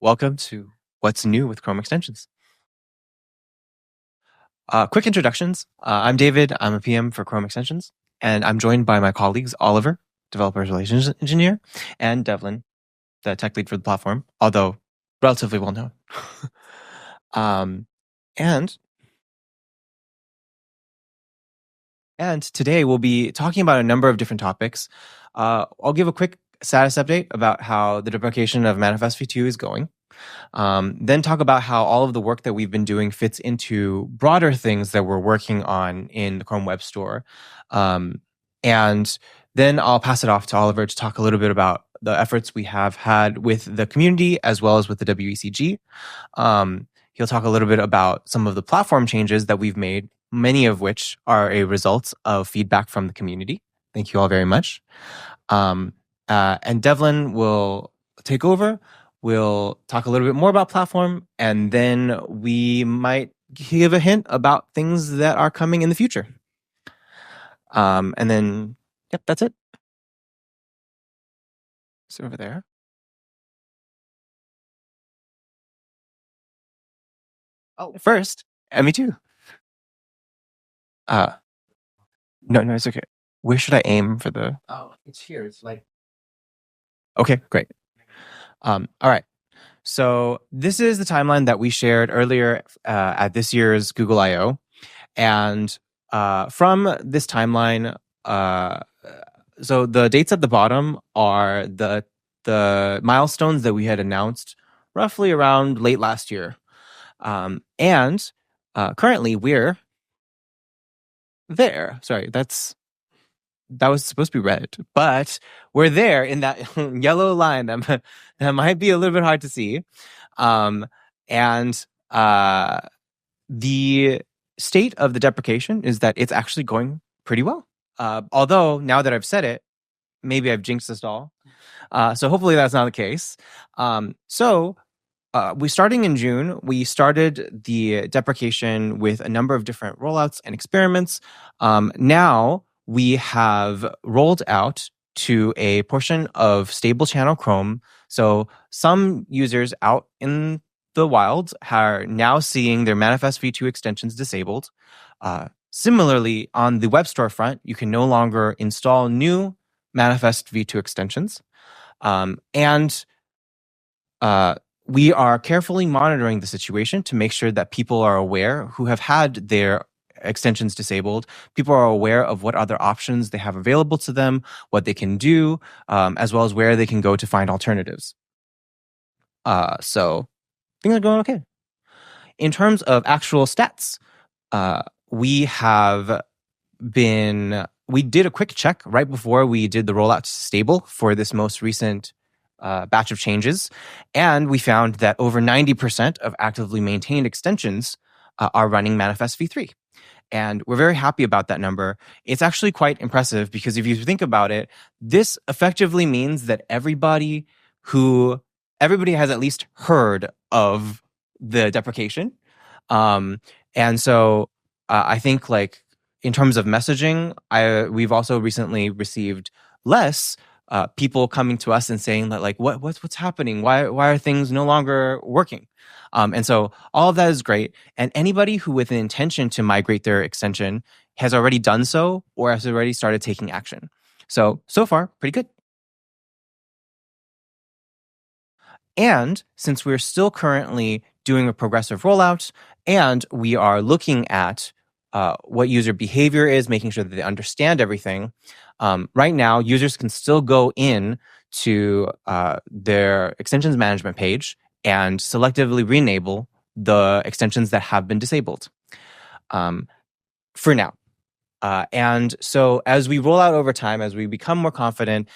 Welcome to What's New with Chrome Extensions. Quick introductions. I'm David. I'm a PM for Chrome Extensions, and I'm joined by my colleagues Oliver, Developer Relations Engineer, and Devlin, the tech lead for the platform, although relatively well known. And today we'll be talking about a number of different topics. I'll give a quick status update about how the deprecation of Manifest v2 is going. Then talk about how all of the work that we've been doing fits into broader things that we're working on in the Chrome Web Store. And then I'll pass it off to Oliver to talk a little bit about the efforts we have had with the community as well as with the WECG. He'll talk a little bit about some of the platform changes that we've made, many of which are a result of feedback from the community. Thank you all very much. And Devlin will take over. We'll talk a little bit more about platform, and then we might give a hint about things that are coming in the future. And then, yep, that's it. So over there. Oh, first, me too. No, it's okay. Where should I aim for the? Oh, it's here. It's like. Okay, great. All right. So this is the timeline that we shared earlier at this year's Google I/O, and from this timeline, so the dates at the bottom are the milestones that we had announced roughly around late last year, and currently we're there. Sorry, that was supposed to be red, but we're there in that yellow line that might be a little bit hard to see. And the state of the deprecation is that it's actually going pretty well. Although now that I've said it, maybe I've jinxed us all. So hopefully that's not the case. Starting in June, we started the deprecation with a number of different rollouts and experiments. Now we have rolled out to a portion of stable channel Chrome. So some users out in the wild are now seeing their Manifest v2 extensions disabled. Similarly, on the web store front, you can no longer install new Manifest v2 extensions. We are carefully monitoring the situation to make sure that people are aware who have had their extensions disabled. People are aware of what other options they have available to them, what they can do, as well as where they can go to find alternatives. So things are going okay. In terms of actual stats, we did a quick check right before we did the rollout to stable for this most recent batch of changes, and we found that over 90% of actively maintained extensions are running Manifest v3. And we're very happy about that number. It's actually quite impressive because if you think about it, this effectively means that everybody has at least heard of the deprecation. And so I think like in terms of messaging, we've also recently received less people coming to us and saying that like what's happening? Why are things no longer working? And so all of that is great. And anybody who with an intention to migrate their extension has already done so or has already started taking action. So far, pretty good. And since we're still currently doing a progressive rollout and we are looking at what user behavior is, making sure that they understand everything, right now, users can still go in to their extensions management page and selectively re-enable the extensions that have been disabled for now. And so as we roll out over time, as we become more confident,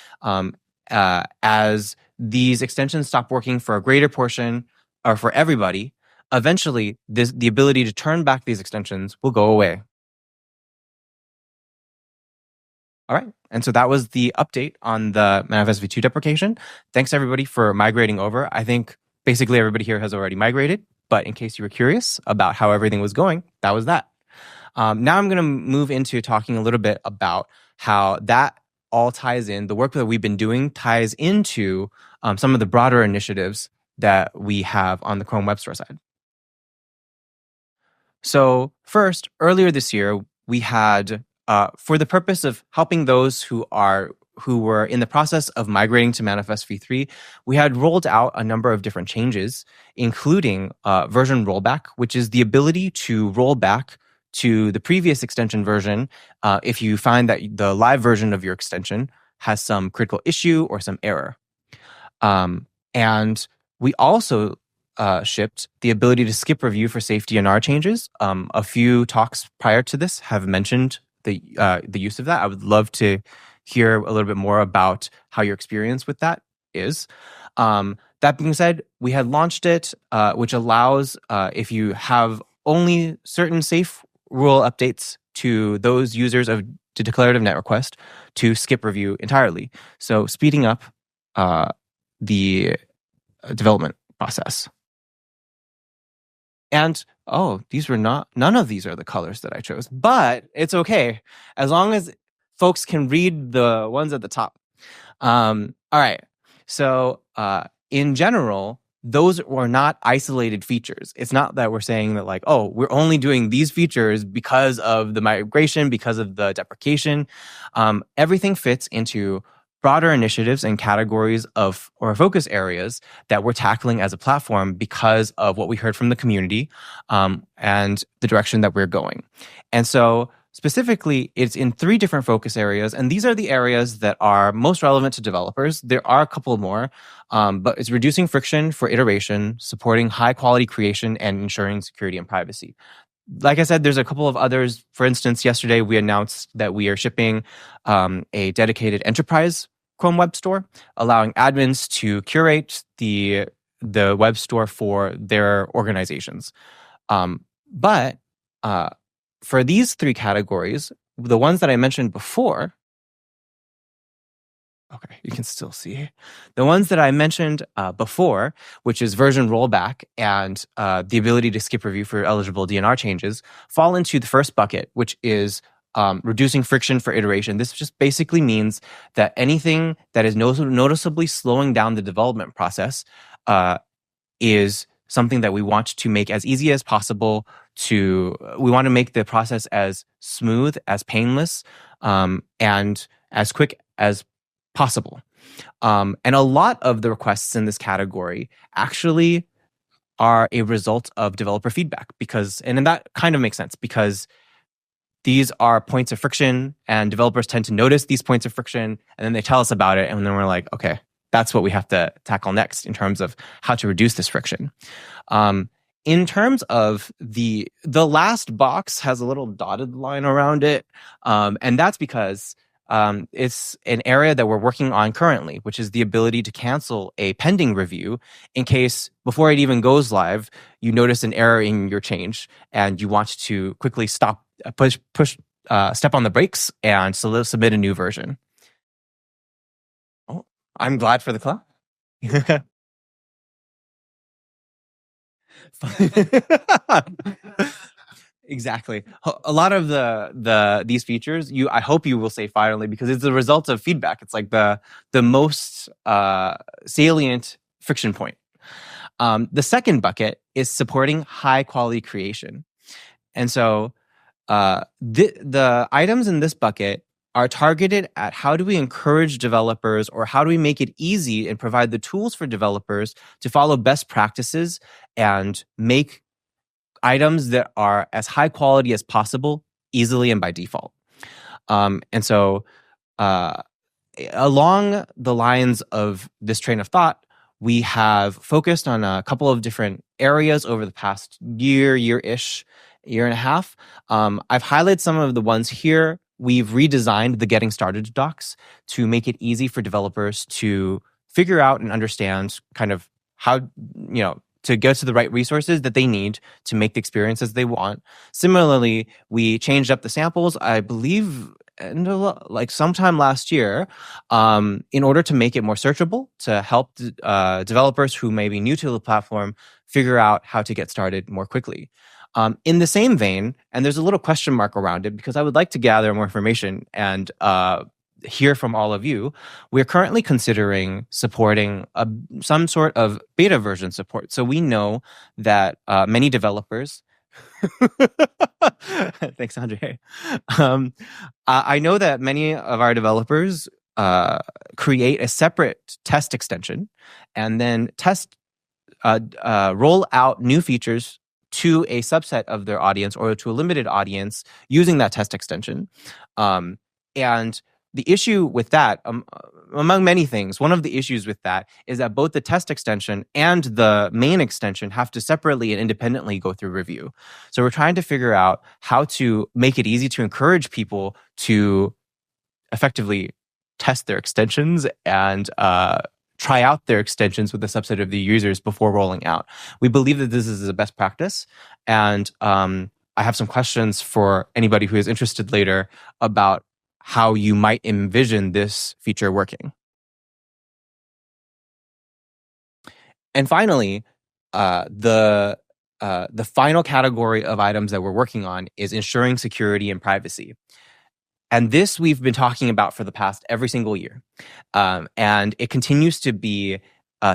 as these extensions stop working for a greater portion or for everybody, eventually the ability to turn back these extensions will go away. All right. And so that was the update on the Manifest v2 deprecation. Thanks everybody for migrating over. I think basically everybody here has already migrated, but in case you were curious about how everything was going, that was that. Now I'm going to move into talking a little bit about how that all ties in, the work that we've been doing ties into some of the broader initiatives that we have on the Chrome Web Store side. So first, earlier this year, we had, for the purpose of helping those who were in the process of migrating to Manifest v3, we had rolled out a number of different changes, including version rollback, which is the ability to roll back to the previous extension version if you find that the live version of your extension has some critical issue or some error. And we also shipped the ability to skip review for safety and R changes. A few talks prior to this have mentioned the use of that. I would love to hear a little bit more about how your experience with that is. That being said, we had launched it, which allows if you have only certain safe rule updates to those users of the declarative net request to skip review entirely. So speeding up the development process. And none of these are the colors that I chose, but it's okay as long as folks can read the ones at the top. All right. So in general, those were not isolated features. It's not that we're saying that like, oh, we're only doing these features because of the migration, because of the deprecation. Everything fits into broader initiatives and categories of or focus areas that we're tackling as a platform because of what we heard from the community and the direction that we're going. And so specifically, it's in 3 different focus areas, and these are the areas that are most relevant to developers. There are a couple more, but it's reducing friction for iteration, supporting high-quality creation, and ensuring security and privacy. Like I said, there's a couple of others. For instance, yesterday we announced that we are shipping a dedicated enterprise Chrome Web Store, allowing admins to curate the web store for their organizations. But for these 3 categories, the ones that I mentioned before, okay, you can still see the ones that I mentioned before, which is version rollback and the ability to skip review for eligible DNR changes, fall into the first bucket, which is reducing friction for iteration. This just basically means that anything that is noticeably slowing down the development process is something that we want to make as easy as possible. We want to make the process as smooth, as painless, and as quick as possible. And a lot of the requests in this category actually are a result of developer feedback and that kind of makes sense because these are points of friction and developers tend to notice these points of friction and then they tell us about it. And then we're like, okay, that's what we have to tackle next in terms of how to reduce this friction. In terms of the last box has a little dotted line around it. And that's because it's an area that we're working on currently, which is the ability to cancel a pending review in case before it even goes live, you notice an error in your change and you want to quickly step on the brakes and submit a new version. Oh, I'm glad for the clap. Exactly. A lot of these features, I hope you will say finally because it's the result of feedback. It's like the most salient friction point. The second bucket is supporting high quality creation, and so the items in this bucket are targeted at how do we encourage developers or how do we make it easy and provide the tools for developers to follow best practices and make items that are as high quality as possible easily and by default. And so along the lines of this train of thought, we have focused on a couple of different areas over the past year-ish, year and a half. I've highlighted some of the ones here. We've redesigned the Getting Started docs to make it easy for developers to figure out and understand kind of how, to get to the right resources that they need to make the experiences they want. Similarly, we changed up the samples, I believe, like sometime last year, in order to make it more searchable, to help developers who may be new to the platform figure out how to get started more quickly. In the same vein, and there's a little question mark around it because I would like to gather more information and hear from all of you, we're currently considering supporting some sort of beta version support. So we know that many developers. Thanks, Andre. I know that many of our developers create a separate test extension and then roll out new features to a subset of their audience or to a limited audience using that test extension. And the issue with that, among many things, one of the issues with that is that both the test extension and the main extension have to separately and independently go through review. So we're trying to figure out how to make it easy to encourage people to effectively test their extensions and try out their extensions with a subset of the users before rolling out. We believe that this is a best practice, and I have some questions for anybody who is interested later about how you might envision this feature working. And finally, the final category of items that we're working on is ensuring security and privacy. And this we've been talking about for the past every single year. And it continues to be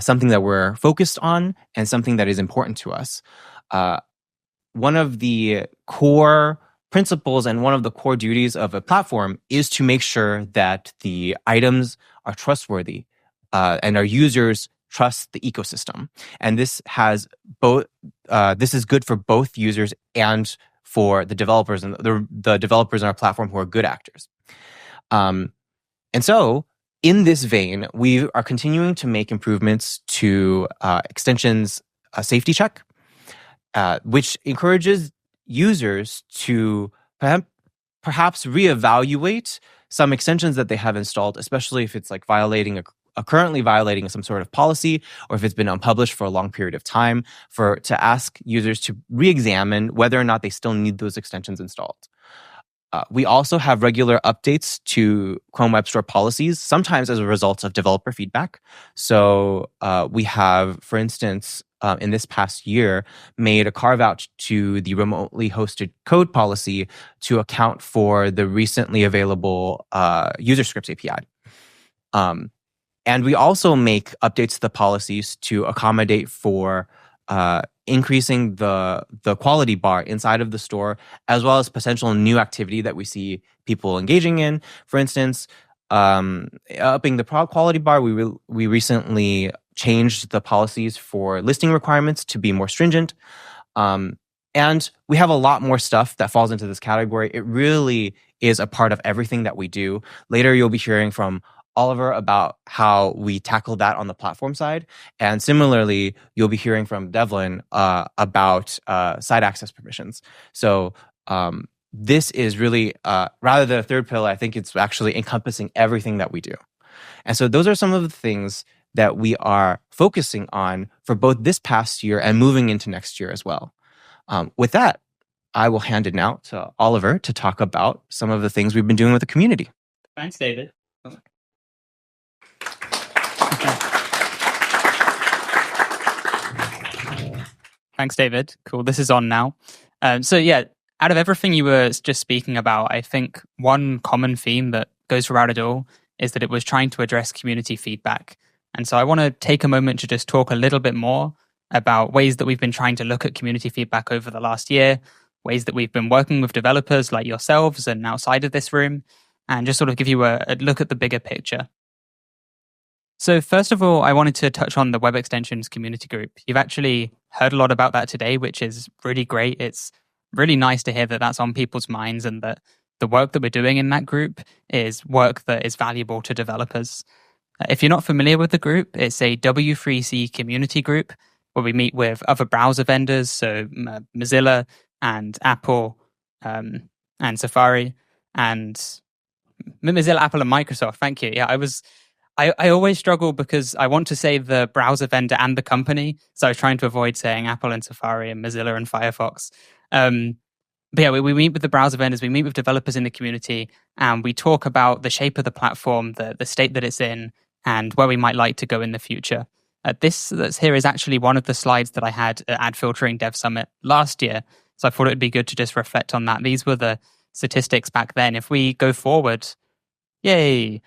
something that we're focused on and something that is important to us. One of the core principles and one of the core duties of a platform is to make sure that the items are trustworthy and our users trust the ecosystem. And this has both. This is good for both users and for the developers and the developers on our platform who are good actors. And so, in this vein, we are continuing to make improvements to extensions safety check, which encourages users to perhaps reevaluate some extensions that they have installed, especially if it's like currently violating some sort of policy, or if it's been unpublished for a long period of time, to ask users to re-examine whether or not they still need those extensions installed. We also have regular updates to Chrome Web Store policies, sometimes as a result of developer feedback. So we have, for instance, in this past year, made a carve-out to the remotely hosted code policy to account for the recently available user scripts API. And we also make updates to the policies to accommodate for increasing the quality bar inside of the store, as well as potential new activity that we see people engaging in. For instance, upping the quality bar, we recently changed the policies for listing requirements to be more stringent. And we have a lot more stuff that falls into this category. It really is a part of everything that we do. Later, you'll be hearing from Oliver about how we tackle that on the platform side. And similarly, you'll be hearing from Devlin about site access permissions. So this is really, rather than a third pillar, I think it's actually encompassing everything that we do. And so those are some of the things that we are focusing on for both this past year and moving into next year as well. With that, I will hand it now to Oliver to talk about some of the things we've been doing with the community. Thanks, David. Thanks, David. Cool. This is on now. So yeah, out of everything you were just speaking about, I think one common theme that goes throughout it all is that it was trying to address community feedback. And so I want to take a moment to just talk a little bit more about ways that we've been trying to look at community feedback over the last year, ways that we've been working with developers like yourselves and outside of this room, and just sort of give you a look at the bigger picture. So first of all, I wanted to touch on the Web Extensions community group. You've actually heard a lot about that today, which is really great. It's really nice to hear that that's on people's minds and that the work that we're doing in that group is work that is valuable to developers. If you're not familiar with the group, it's a W3C community group where we meet with other browser vendors, so Mozilla and Apple and Safari and Mozilla, Apple and Microsoft. Thank you. Yeah, I always struggle because I want to say the browser vendor and the company. So I was trying to avoid saying Apple and Safari and Mozilla and Firefox. But yeah, we meet with the browser vendors, we meet with developers in the community, and we talk about the shape of the platform, the state that it's in, and where we might like to go in the future. This that's here is actually one of the slides that I had at Ad Filtering Dev Summit last year. So I thought it would be good to just reflect on that. These were the statistics back then. If we go forward Yay!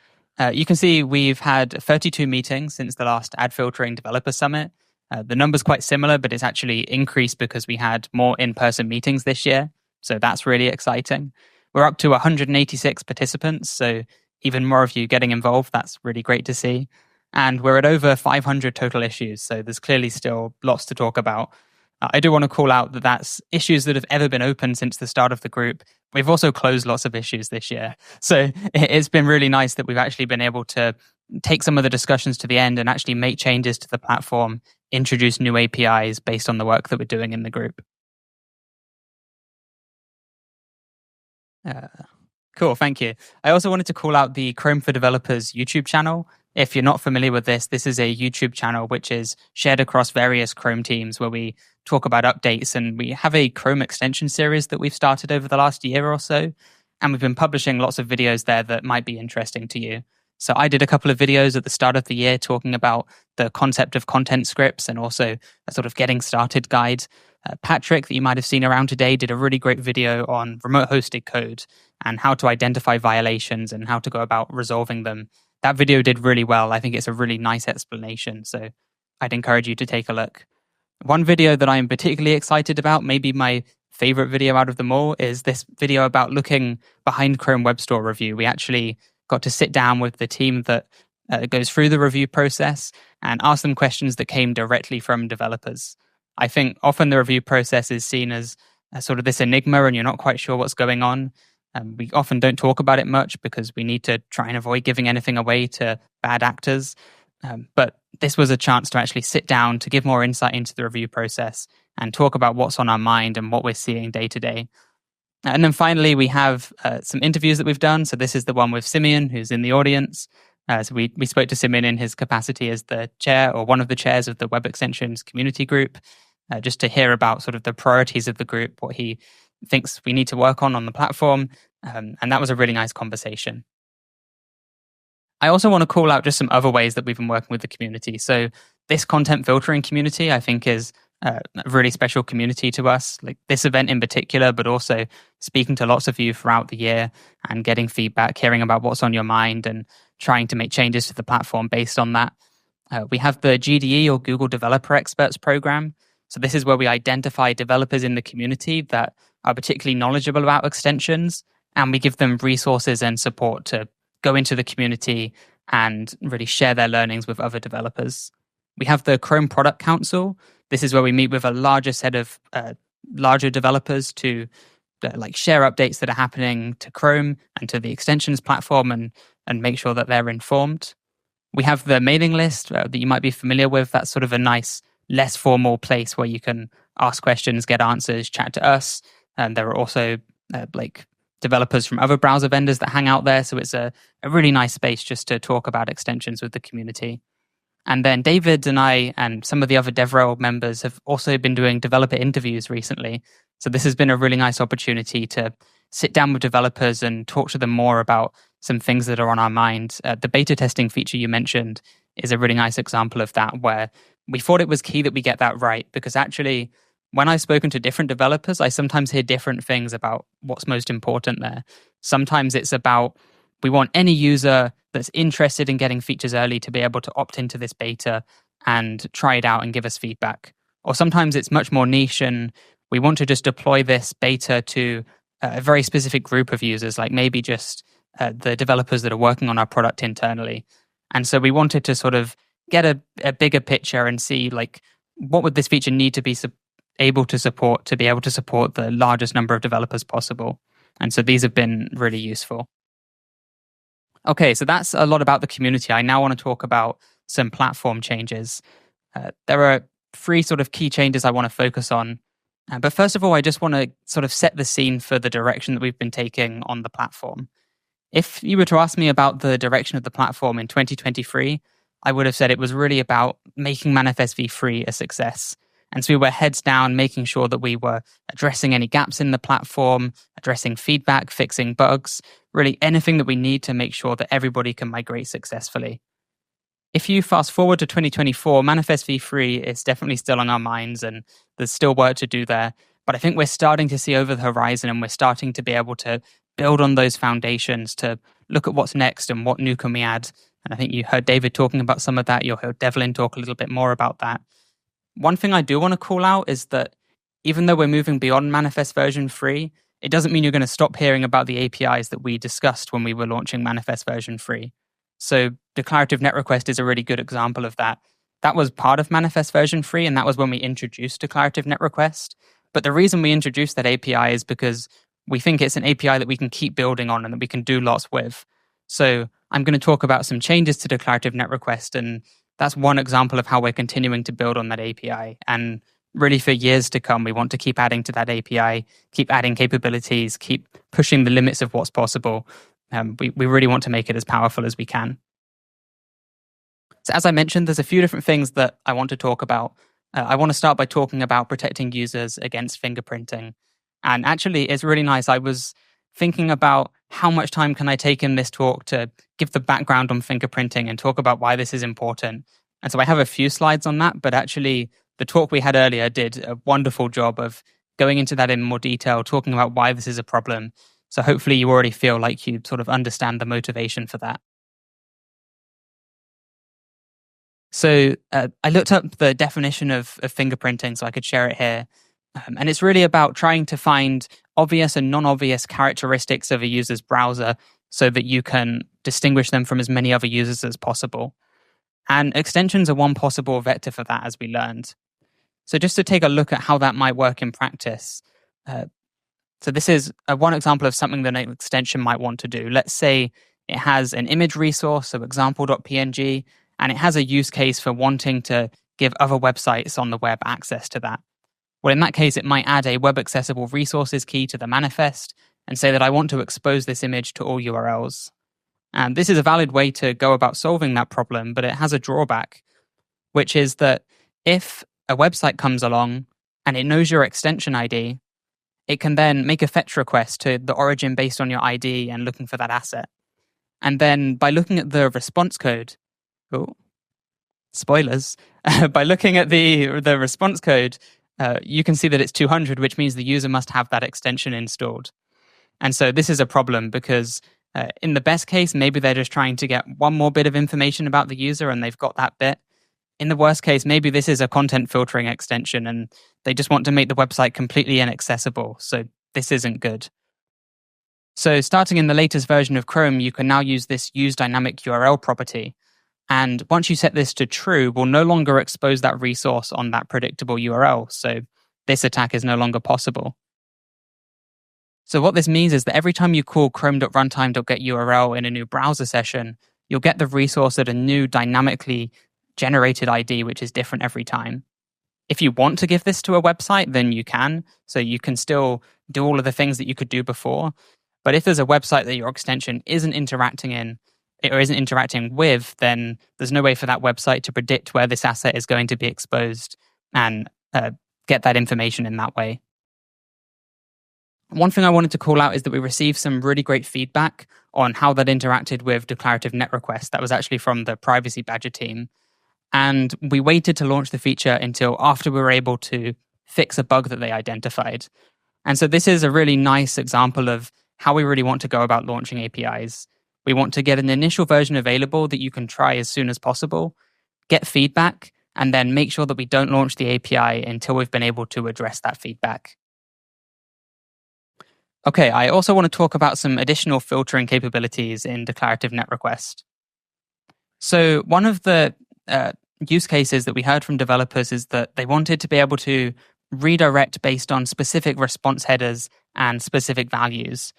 You can see we've had 32 meetings since the last ad filtering developer summit. The number's quite similar, but it's actually increased because we had more in-person meetings this year. So that's really exciting. We're up to 186 participants, so even more of you getting involved. That's really great to see. And we're at over 500 total issues, so there's clearly still lots to talk about. I do want to call out that that's issues that have ever been open since the start of the group. We've also closed lots of issues this year. So it's been really nice that we've actually been able to take some of the discussions to the end and actually make changes to the platform, introduce new APIs based on the work that we're doing in the group. Cool, thank you. I also wanted to call out the Chrome for Developers YouTube channel. If you're not familiar with this is a YouTube channel which is shared across various Chrome teams where we talk about updates, and we have a Chrome extension series that we've started over the last year or so, and we've been publishing lots of videos there that might be interesting to you. So I did a couple of videos at the start of the year talking about the concept of content scripts and also a sort of getting started guide. Patrick, that you might have seen around today, did a really great video on remote hosted code and how to identify violations and how to go about resolving them. That video did really well. I think it's a really nice explanation, so I'd encourage you to take a look. One video that I'm particularly excited about, maybe my favorite video out of them all, is this video about looking behind Chrome Web Store review. We actually got to sit down with the team that goes through the review process and ask them questions that came directly from developers. I think often the review process is seen as sort of this enigma and you're not quite sure what's going on. We often don't talk about it much because we need to try and avoid giving anything away to bad actors. But this was a chance to actually sit down to give more insight into the review process and talk about what's on our mind and what we're seeing day to day. And then finally, we have some interviews that we've done. So this is the one with Simeon, who's in the audience. So we spoke to Simeon in his capacity as the chair or one of the chairs of the Web Extensions community group, just to hear about sort of the priorities of the group, what he thinks we need to work on the platform. And that was a really nice conversation. I also want to call out just some other ways that we've been working with the community. So this content filtering community, I think, is a really special community to us. Like this event in particular, but also speaking to lots of you throughout the year and getting feedback, hearing about what's on your mind and trying to make changes to the platform based on that. We have the GDE or Google Developer Experts program. So this is where we identify developers in the community that are particularly knowledgeable about extensions, and we give them resources and support to go into the community and really share their learnings with other developers. We have the Chrome Product Council. This is where we meet with a larger set of larger developers to share updates that are happening to Chrome and to the extensions platform and make sure that they're informed. We have the mailing list that you might be familiar with. That's sort of a nice, less formal place where you can ask questions, get answers, chat to us. And there are also developers from other browser vendors that hang out there. So it's a really nice space just to talk about extensions with the community. And then David and I and some of the other DevRel members have also been doing developer interviews recently. So this has been a really nice opportunity to sit down with developers and talk to them more about some things that are on our mind. The beta testing feature you mentioned is a really nice example of that, where we thought it was key that we get that right, because actually when I've spoken to different developers, I sometimes hear different things about what's most important there. Sometimes it's about we want any user that's interested in getting features early to be able to opt into this beta and try it out and give us feedback. Or sometimes it's much more niche and we want to just deploy this beta to a very specific group of users, like maybe just the developers that are working on our product internally. And so we wanted to sort of get a bigger picture and see what would this feature need to be able to support to be able to support the largest number of developers possible. And so these have been really useful. Okay, so that's a lot about the community. I now want to talk about some platform changes. There are 3 sort of key changes I want to focus on. But first of all, I just want to sort of set the scene for the direction that we've been taking on the platform. If you were to ask me about the direction of the platform in 2023, I would have said it was really about making Manifest v3 a success. And so we were heads down, making sure that we were addressing any gaps in the platform, addressing feedback, fixing bugs, really anything that we need to make sure that everybody can migrate successfully. If you fast forward to 2024, Manifest v3 is definitely still on our minds and there's still work to do there. But I think we're starting to see over the horizon and we're starting to be able to build on those foundations to look at what's next and what new can we add. And I think you heard David talking about some of that. You'll hear Devlin talk a little bit more about that. One thing I do want to call out is that even though we're moving beyond Manifest version 3, it doesn't mean you're going to stop hearing about the APIs that we discussed when we were launching Manifest version 3. So declarative net request is a really good example of that. That was part of Manifest version 3, and that was when we introduced declarative net request. But the reason we introduced that API is because we think it's an API that we can keep building on and that we can do lots with. So I'm going to talk about some changes to declarative net request, and that's one example of how we're continuing to build on that API. And really for years to come, we want to keep adding to that API, keep adding capabilities, keep pushing the limits of what's possible. We really want to make it as powerful as we can. So as I mentioned, there's a few different things that I want to talk about. I want to start by talking about protecting users against fingerprinting. And actually, it's really nice. I was thinking about how much time can I take in this talk to give the background on fingerprinting and talk about why this is important. And so I have a few slides on that, but actually the talk we had earlier did a wonderful job of going into that in more detail, talking about why this is a problem. So hopefully you already feel like you sort of understand the motivation for that. So I looked up the definition of fingerprinting so I could share it here. And it's really about trying to find obvious and non-obvious characteristics of a user's browser so that you can distinguish them from as many other users as possible. And extensions are one possible vector for that, as we learned. So just to take a look at how that might work in practice. So this is one example of something that an extension might want to do. Let's say it has an image resource, so example.png, and it has a use case for wanting to give other websites on the web access to that. Well, in that case, it might add a web accessible resources key to the manifest and say that I want to expose this image to all URLs. And this is a valid way to go about solving that problem, but it has a drawback, which is that if a website comes along and it knows your extension ID, it can then make a fetch request to the origin based on your ID and looking for that asset. And then by looking at the response code, spoilers, by looking at the response code, you can see that it's 200, which means the user must have that extension installed. And so this is a problem because in the best case, maybe they're just trying to get one more bit of information about the user and they've got that bit. In the worst case, maybe this is a content filtering extension and they just want to make the website completely inaccessible. So this isn't good. So starting in the latest version of Chrome, you can now use this use dynamic URL property. And once you set this to true, we'll no longer expose that resource on that predictable URL. So this attack is no longer possible. So what this means is that every time you call chrome.runtime.getURL in a new browser session, you'll get the resource at a new dynamically generated ID, which is different every time. If you want to give this to a website, then you can. So you can still do all of the things that you could do before. But if there's a website that your extension isn't interacting in, or isn't interacting with, then there's no way for that website to predict where this asset is going to be exposed and get that information in that way. One thing I wanted to call out is that we received some really great feedback on how that interacted with declarative net requests. That was actually from the Privacy Badger team. And we waited to launch the feature until after we were able to fix a bug that they identified. And so this is a really nice example of how we really want to go about launching APIs. We want to get an initial version available that you can try as soon as possible, get feedback, and then make sure that we don't launch the API until we've been able to address that feedback. Okay, I also want to talk about some additional filtering capabilities in declarative net request. So one of the use cases that we heard from developers is that they wanted to be able to redirect based on specific response headers and specific values.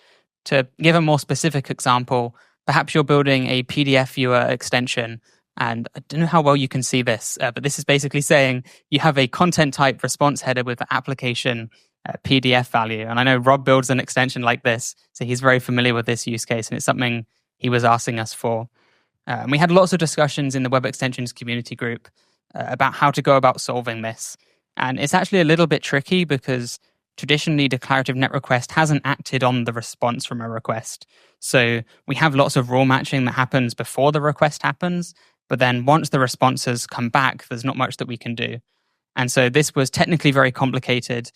To give a more specific example, perhaps you're building a PDF viewer extension, and I don't know how well you can see this, but this is basically saying you have a content type response header with the application PDF value. And I know Rob builds an extension like this, so he's very familiar with this use case, and it's something he was asking us for. And we had lots of discussions in the Web Extensions community group about how to go about solving this. And it's actually a little bit tricky because traditionally declarative net request hasn't acted on the response from a request. So we have lots of rule matching that happens before the request happens, but then once the responses come back, there's not much that we can do. And so this was technically very complicated.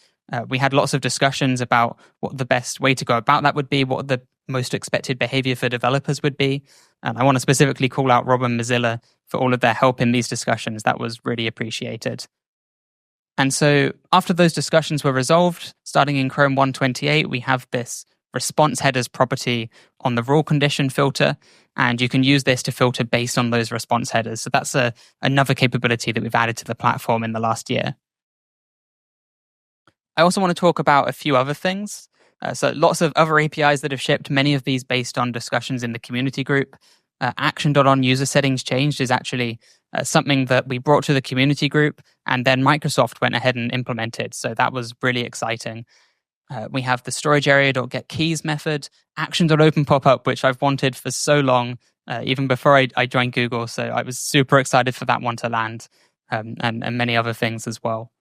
We had lots of discussions about what the best way to go about that would be, what the most expected behavior for developers would be. And I want to specifically call out Rob and Mozilla for all of their help in these discussions. That was really appreciated. And so after those discussions were resolved, starting in Chrome 128, we have this response headers property on the rule condition filter, and you can use this to filter based on those response headers. So that's another capability that we've added to the platform in the last year. I also want to talk about a few other things. So lots of other APIs that have shipped, many of these based on discussions in the community group. Action.on user settings changed is actually something that we brought to the community group, and then Microsoft went ahead and implemented. So that was really exciting. We have the storage area.getKeys method, action.open pop-up, which I've wanted for so long, even before I joined Google. So I was super excited for that one to land, and many other things as well.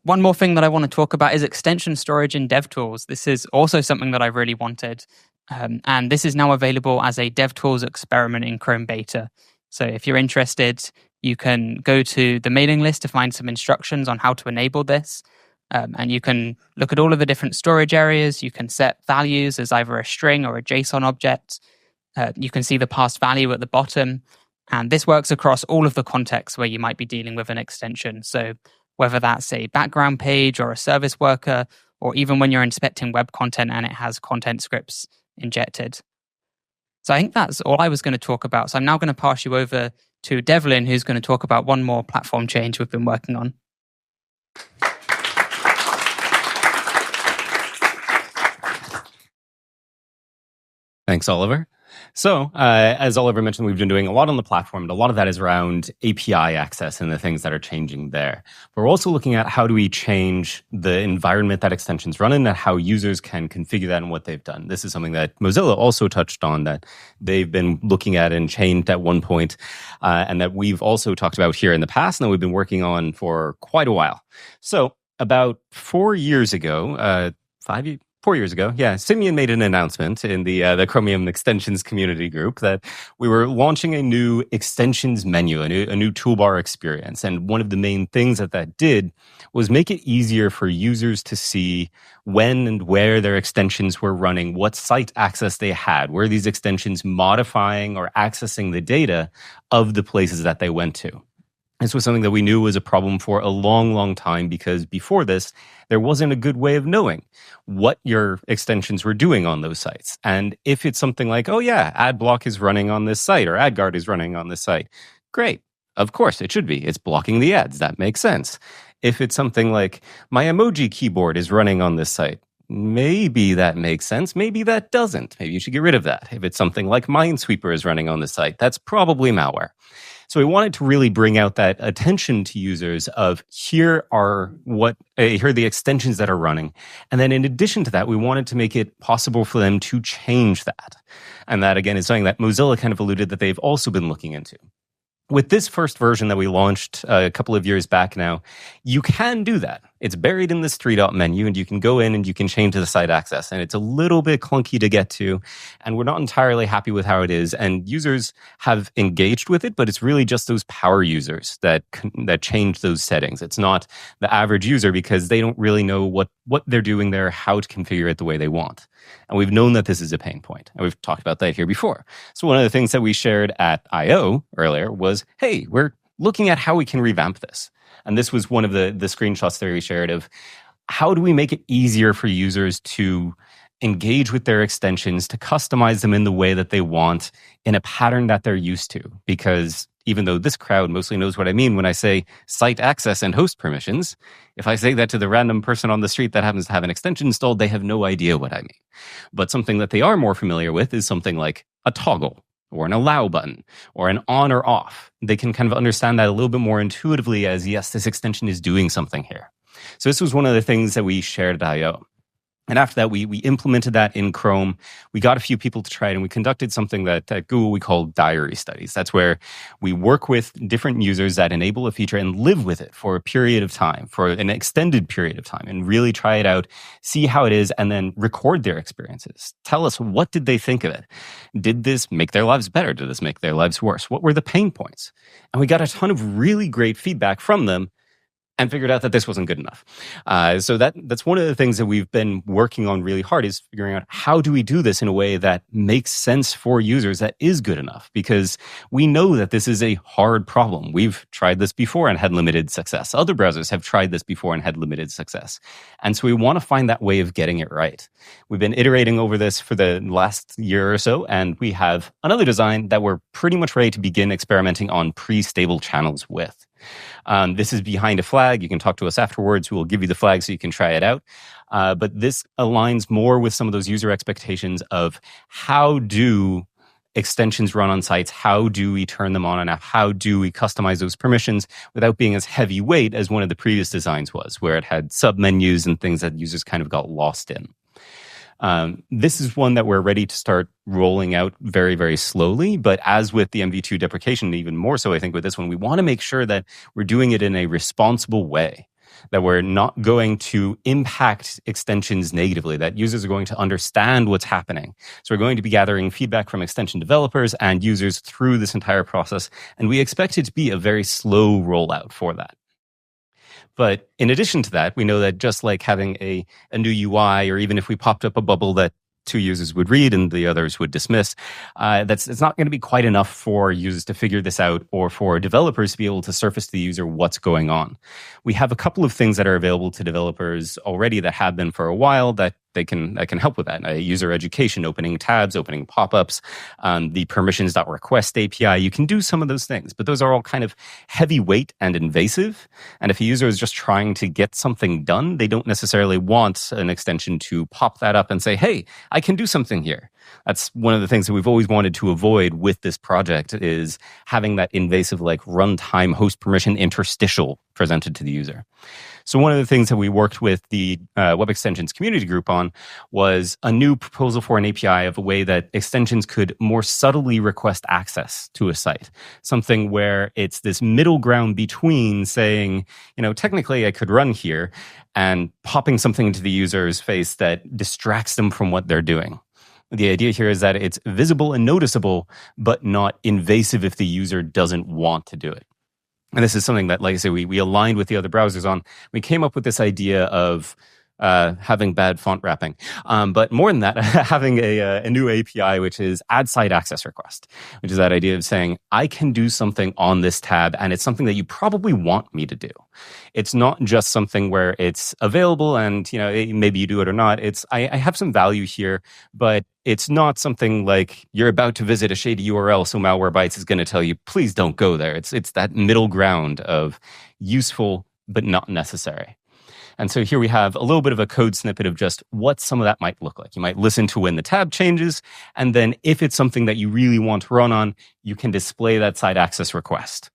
One more thing that I want to talk about is extension storage in DevTools. This is also something that I really wanted. And this is now available as a DevTools experiment in Chrome Beta. So if you're interested, you can go to the mailing list to find some instructions on how to enable this. And you can look at all of the different storage areas. You can set values as either a string or a JSON object. You can see the passed value at the bottom. And this works across all of the contexts where you might be dealing with an extension. So whether that's a background page or a service worker, or even when you're inspecting web content and it has content scripts injected. So I think that's all I was going to talk about. So I'm now going to pass you over to Devlin, who's going to talk about one more platform change we've been working on. Thanks, Oliver. So, as Oliver mentioned, we've been doing a lot on the platform, and a lot of that is around API access and the things that are changing there. But we're also looking at how do we change the environment that extensions run in and how users can configure that and what they've done. This is something that Mozilla also touched on, that they've been looking at and changed at one point, and that we've also talked about here in the past, and that we've been working on for quite a while. So, about 4 years ago, 4 years ago, Simeon made an announcement in the Chromium extensions community group that we were launching a new extensions menu, a new toolbar experience. And one of the main things that did was make it easier for users to see when and where their extensions were running, what site access they had, were these extensions modifying or accessing the data of the places that they went to. This was something that we knew was a problem for a long, long time, because before this, there wasn't a good way of knowing what your extensions were doing on those sites. And if it's something like, oh yeah, AdBlock is running on this site or AdGuard is running on this site, great. Of course, it should be. It's blocking the ads. That makes sense. If it's something like my emoji keyboard is running on this site, maybe that makes sense. Maybe that doesn't. Maybe you should get rid of that. If it's something like Minesweeper is running on the site, that's probably malware. So we wanted to really bring out that attention to users of here are the extensions that are running. And then in addition to that, we wanted to make it possible for them to change that. And that, again, is something that Mozilla kind of alluded that they've also been looking into. With this first version that we launched a couple of years back now, you can do that. It's buried in this three-dot menu, and you can go in and you can change the site access. And it's a little bit clunky to get to, and we're not entirely happy with how it is. And users have engaged with it, but it's really just those power users that change those settings. It's not the average user, because they don't really know what they're doing there, how to configure it the way they want. And we've known that this is a pain point, and we've talked about that here before. So one of the things that we shared at eyeo earlier was, hey, we're looking at how we can revamp this. And this was one of the screenshots that we shared of how do we make it easier for users to engage with their extensions, to customize them in the way that they want, in a pattern that they're used to. Because even though this crowd mostly knows what I mean when I say site access and host permissions, if I say that to the random person on the street that happens to have an extension installed, they have no idea what I mean. But something that they are more familiar with is something like a toggle, or an allow button, or an on or off. They can kind of understand that a little bit more intuitively as, yes, this extension is doing something here. So this was one of the things that we shared at I/O. And after that, we implemented that in Chrome. We got a few people to try it, and we conducted something that at Google we call diary studies. That's where we work with different users that enable a feature and live with it for a period of time, for an extended period of time, and really try it out, see how it is, and then record their experiences. Tell us, what did they think of it? Did this make their lives better? Did this make their lives worse? What were the pain points? And we got a ton of really great feedback from them and figured out that this wasn't good enough. So that's one of the things that we've been working on really hard, is figuring out how do we do this in a way that makes sense for users, that is good enough, because we know that this is a hard problem. We've tried this before and had limited success. Other browsers have tried this before and had limited success. And so we want to find that way of getting it right. We've been iterating over this for the last year or so, and we have another design that we're pretty much ready to begin experimenting on pre-stable channels with. This is behind a flag. You can talk to us afterwards. We'll give you the flag so you can try it out. But this aligns more with some of those user expectations of how do extensions run on sites? How do we turn them on and off? How do we customize those permissions without being as heavyweight as one of the previous designs was, where it had sub-menus and things that users kind of got lost in? This is one that we're ready to start rolling out very, very slowly. But as with the MV2 deprecation, even more so, I think with this one, we want to make sure that we're doing it in a responsible way, that we're not going to impact extensions negatively, that users are going to understand what's happening. So we're going to be gathering feedback from extension developers and users through this entire process. And we expect it to be a very slow rollout for that. But in addition to that, we know that just like having a new UI, or even if we popped up a bubble that 2 users would read and the others would dismiss, it's not going to be quite enough for users to figure this out, or for developers to be able to surface to the user what's going on. We have a couple of things that are available to developers already that have been for a while that can help with that. User education, opening tabs, opening pop-ups, the permissions.request API. You can do some of those things, but those are all kind of heavyweight and invasive. And if a user is just trying to get something done, they don't necessarily want an extension to pop that up and say, hey, I can do something here. That's one of the things that we've always wanted to avoid with this project, is having that invasive, like, runtime host permission interstitial presented to the user. So one of the things that we worked with the Web Extensions community group on was a new proposal for an API of a way that extensions could more subtly request access to a site. Something where it's this middle ground between saying, technically I could run here, and popping something into the user's face that distracts them from what they're doing. The idea here is that it's visible and noticeable, but not invasive if the user doesn't want to do it. And this is something that, like I say, we aligned with the other browsers on. We came up with this idea of having bad font wrapping. But more than that, having a new API, which is add site access request, which is that idea of saying, I can do something on this tab, and it's something that you probably want me to do. It's not just something where it's available and, maybe you do it or not. It's, I have some value here, but it's not something like you're about to visit a shady URL, so Malwarebytes is going to tell you, please don't go there. It's that middle ground of useful, but not necessary. And so here we have a little bit of a code snippet of just what some of that might look like. You might listen to when the tab changes, and then if it's something that you really want to run on, you can display that site access request.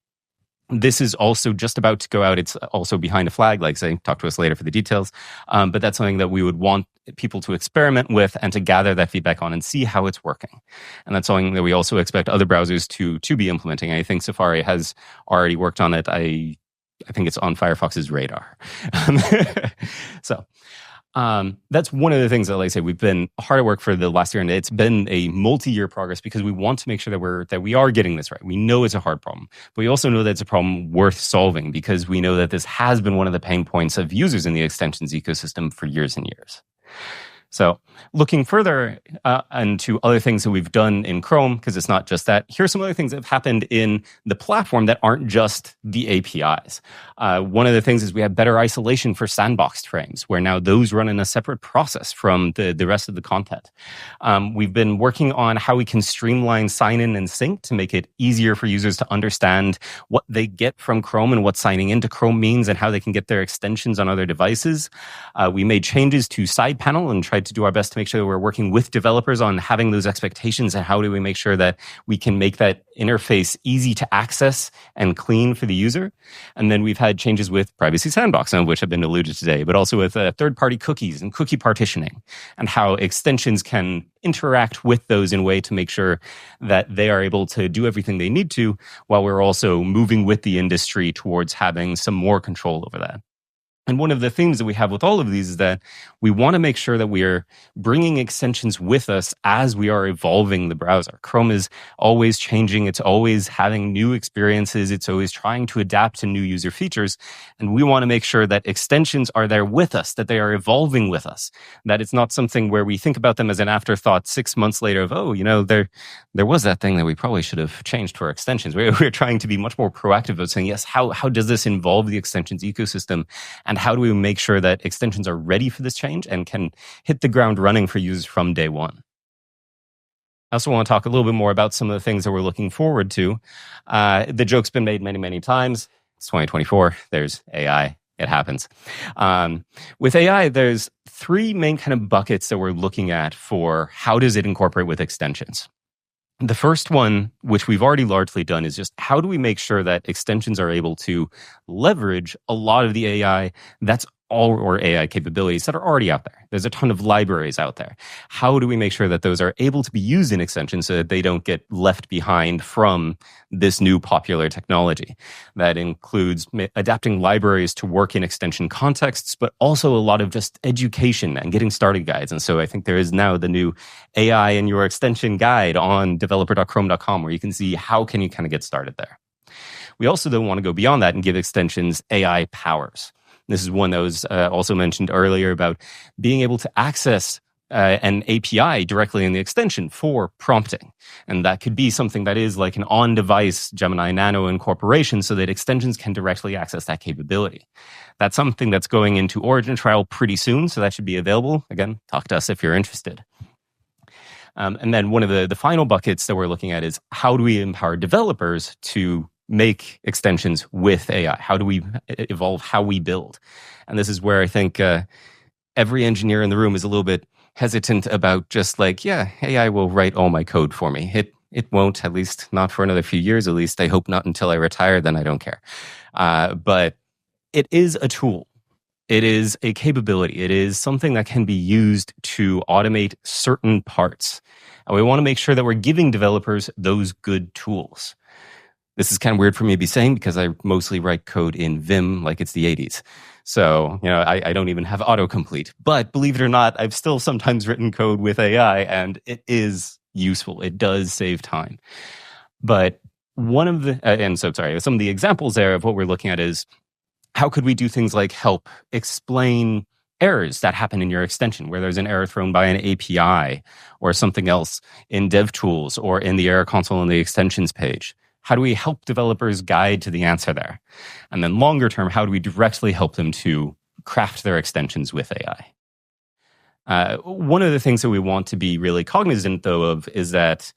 This is also just about to go out. It's also behind a flag, like say, talk to us later for the details. But that's something that we would want people to experiment with and to gather that feedback on and see how it's working. And that's something that we also expect other browsers to be implementing. I think Safari has already worked on it. I think it's on Firefox's radar. So that's one of the things that, like I say, we've been hard at work for the last year, and it's been a multi-year progress because we want to make sure that we are getting this right. We know it's a hard problem, but we also know that it's a problem worth solving because we know that this has been one of the pain points of users in the extensions ecosystem for years and years. So looking further into other things that we've done in Chrome, because it's not just that, here's some other things that have happened in the platform that aren't just the APIs. One of the things is we have better isolation for sandboxed frames, where now those run in a separate process from the rest of the content. We've been working on how we can streamline sign-in and sync to make it easier for users to understand what they get from Chrome and what signing into Chrome means and how they can get their extensions on other devices. We made changes to side panel and tried to do our best to make sure that we're working with developers on having those expectations and how do we make sure that we can make that interface easy to access and clean for the user. And then we've had changes with Privacy Sandbox, some of which have been alluded to today, but also with third-party cookies and cookie partitioning and how extensions can interact with those in a way to make sure that they are able to do everything they need to, while we're also moving with the industry towards having some more control over that. And one of the themes that we have with all of these is that we want to make sure that we are bringing extensions with us as we are evolving the browser. Chrome is always changing. It's always having new experiences. It's always trying to adapt to new user features. And we want to make sure that extensions are there with us, that they are evolving with us, that it's not something where we think about them as an afterthought 6 months later of, oh, there was that thing that we probably should have changed to our extensions. We're trying to be much more proactive about saying, yes, how does this involve the extensions ecosystem? And how do we make sure that extensions are ready for this change and can hit the ground running for users from day one? I also want to talk a little bit more about some of the things that we're looking forward to. The joke's been made many, many times. It's 2024. There's AI. It happens. With AI, there's 3 main kind of buckets that we're looking at for how does it incorporate with extensions. The first one, which we've already largely done, is just how do we make sure that extensions are able to leverage a lot of the AI or AI capabilities that are already out there. There's a ton of libraries out there. How do we make sure that those are able to be used in extensions so that they don't get left behind from this new popular technology? That includes adapting libraries to work in extension contexts, but also a lot of just education and getting started guides. And so I think there is now the new AI in your extension guide on developer.chrome.com where you can see how can you kind of get started there. We also then want to go beyond that and give extensions AI powers. This is one that was also mentioned earlier about being able to access an API directly in the extension for prompting. And that could be something that is like an on-device Gemini Nano incorporation so that extensions can directly access that capability. That's something that's going into Origin trial pretty soon, so that should be available. Again, talk to us if you're interested. And then one of the final buckets that we're looking at is how do we empower developers to make extensions with AI? How do we evolve how we build? And this is where I think every engineer in the room is a little bit hesitant about just like, yeah, AI will write all my code for me. It won't, at least not for another few years, at least. I hope not until I retire, then I don't care. But it is a tool. It is a capability. It is something that can be used to automate certain parts. And we want to make sure that we're giving developers those good tools. This is kind of weird for me to be saying because I mostly write code in Vim like it's the 80s. So, I don't even have autocomplete. But believe it or not, I've still sometimes written code with AI and it is useful. It does save time. But some of the examples there of what we're looking at is how could we do things like help explain errors that happen in your extension, where there's an error thrown by an API or something else in DevTools or in the error console on the extensions page. How do we help developers guide to the answer there? And then longer term, how do we directly help them to craft their extensions with AI? One of the things that we want to be really cognizant, though, of is that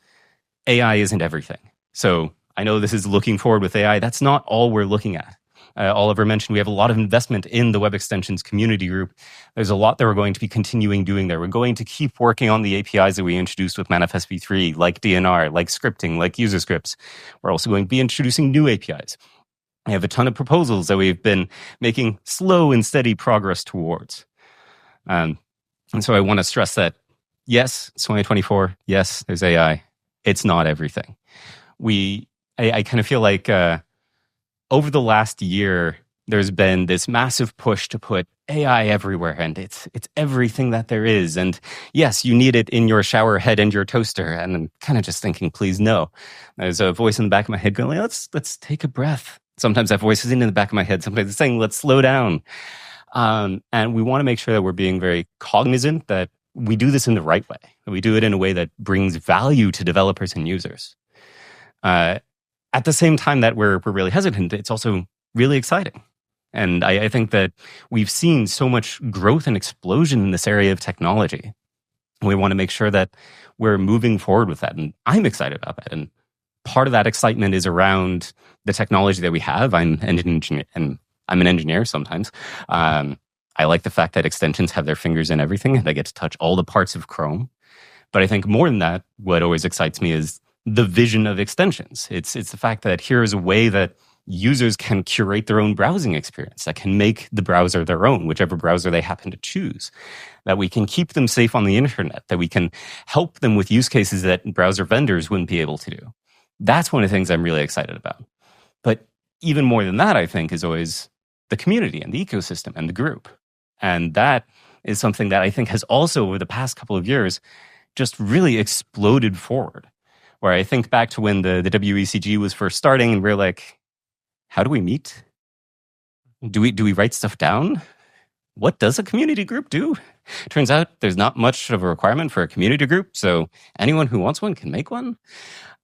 AI isn't everything. So I know this is looking forward with AI. That's not all we're looking at. Oliver mentioned we have a lot of investment in the Web Extensions community group. There's a lot that we're going to be continuing doing there. We're going to keep working on the APIs that we introduced with Manifest v3, like DNR, like scripting, like user scripts. We're also going to be introducing new APIs. I have a ton of proposals that we've been making slow and steady progress towards. And so I want to stress that, yes, it's 2024. Yes, there's AI. It's not everything. I kind of feel like over the last year, there's been this massive push to put AI everywhere, and it's everything that there is. And yes, you need it in your shower head and your toaster. And I'm kind of just thinking, please no. There's a voice in the back of my head going, let's take a breath. Sometimes that voice is in the back of my head. Sometimes it's saying, let's slow down. And we want to make sure that we're being very cognizant that we do this in the right way. That we do it in a way that brings value to developers and users. At the same time that we're really hesitant, it's also really exciting. And I think that we've seen so much growth and explosion in this area of technology. And we want to make sure that we're moving forward with that. And I'm excited about that. And part of that excitement is around the technology that we have. I'm an engineer sometimes. I like the fact that extensions have their fingers in everything and they get to touch all the parts of Chrome. But I think more than that, what always excites me is the vision of extensions. It's the fact that here is a way that users can curate their own browsing experience, that can make the browser their own, whichever browser they happen to choose, that we can keep them safe on the internet, that we can help them with use cases that browser vendors wouldn't be able to do. That's one of the things I'm really excited about. But even more than that, I think, is always the community and the ecosystem and the group. And that is something that I think has also, over the past couple of years, just really exploded forward. Where I think back to when the WECG was first starting, and we're like, how do we meet? Do we write stuff down? What does a community group do? Turns out there's not much of a requirement for a community group, so anyone who wants one can make one.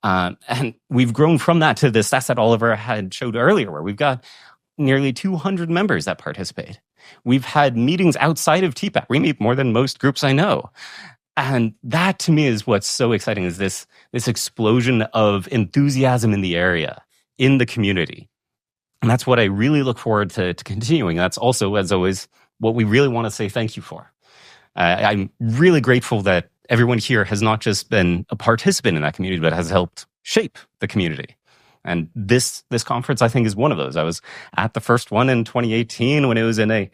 And we've grown from that to the stats that Oliver had showed earlier, where we've got nearly 200 members that participate. We've had meetings outside of TPAC. We meet more than most groups I know. And that, to me, is what's so exciting, is this explosion of enthusiasm in the area, in the community. And that's what I really look forward to continuing. That's also, as always, what we really want to say thank you for. I'm really grateful that everyone here has not just been a participant in that community, but has helped shape the community. And this conference, I think, is one of those. I was at the first one in 2018 when it was in a